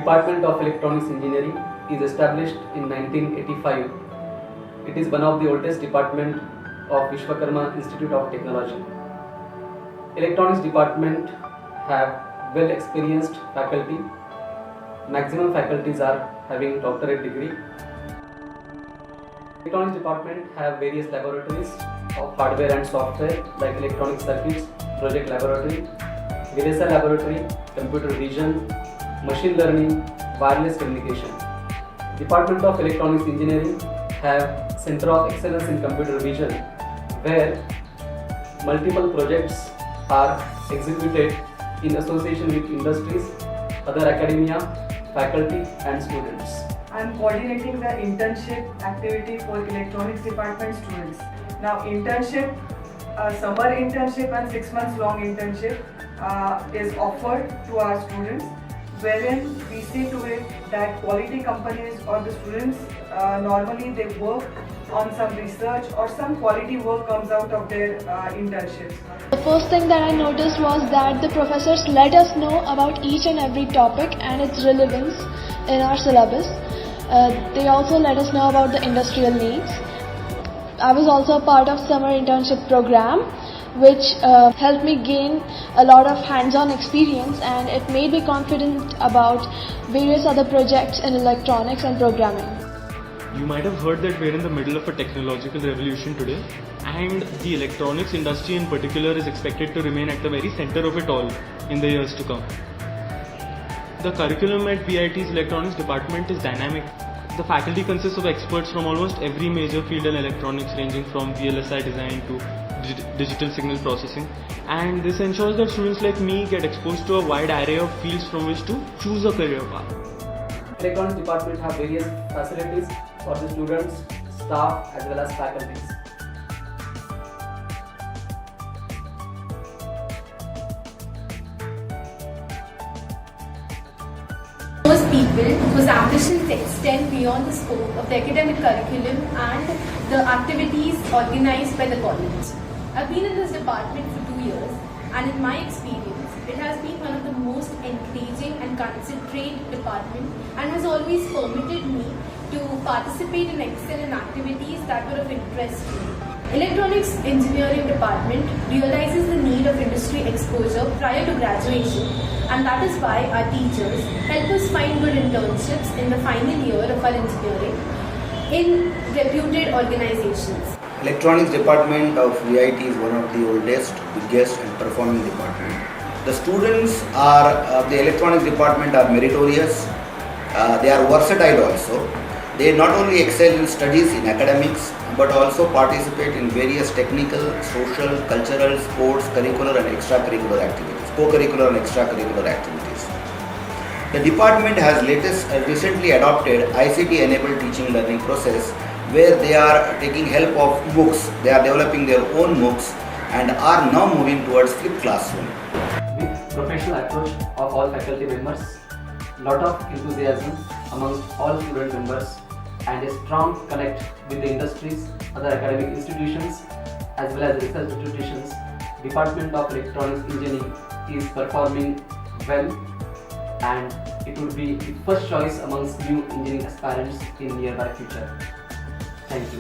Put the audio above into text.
Department of Electronics Engineering is established in 1985. It is one of the oldest department of Vishwakarma Institute of Technology. Electronics department have well experienced faculty. Maximum faculties are having doctorate degree. Electronics department have various laboratories of hardware and software like electronic circuits, project laboratory, VLSI laboratory, computer vision, machine learning, wireless communication. Department of Electronics Engineering have Center of Excellence in Computer Vision, where multiple projects are executed in association with industries, other academia, faculty and students. I am coordinating the internship activity for electronics department students. Now internship, summer internship and 6 months long internship is offered to our students, wherein we see to it that quality companies or the students normally they work on some research or some quality work comes out of their internships. The first thing that I noticed was that the professors let us know about each and every topic and its relevance in our syllabus. They also let us know about the industrial needs. I was also a part of summer internship program, which helped me gain a lot of hands-on experience, and it made me confident about various other projects in electronics and programming. You might have heard that we're in the middle of a technological revolution today, and the electronics industry in particular is expected to remain at the very center of it all in the years to come. The curriculum at VIT's electronics department is dynamic. The faculty consists of experts from almost every major field in electronics, ranging from VLSI design to digital signal processing, and this ensures that students like me get exposed to a wide array of fields from which to choose a career path. Electronics department have various facilities for the students, staff as well as faculties. Those people whose ambitions extend beyond the scope of the academic curriculum and the activities organized by the college. I've been in this department for 2 years, and in my experience, it has been one of the most encouraging and considerate department and has always permitted me to participate and excel in activities that were of interest to me. Electronics Engineering Department realizes the need of industry exposure prior to graduation, and that is why our teachers help us find good internships in the final year of our engineering in reputed organizations. Electronics department of VIT is one of the oldest, biggest and performing department. The students of the electronics department are meritorious, they are versatile also. They not only excel in studies in academics but also participate in various technical, social, cultural, sports, curricular and extracurricular activities, co-curricular and extracurricular activities. The department has recently adopted ICT enabled teaching learning process, where they are taking help of books. They are developing their own MOOCs and are now moving towards flipped classroom. With professional approach of all faculty members, lot of enthusiasm amongst all student members, and a strong connect with the industries, other academic institutions as well as research institutions, Department of Electronics Engineering is performing well, and it will be the first choice amongst new engineering aspirants in nearby future. Thank you.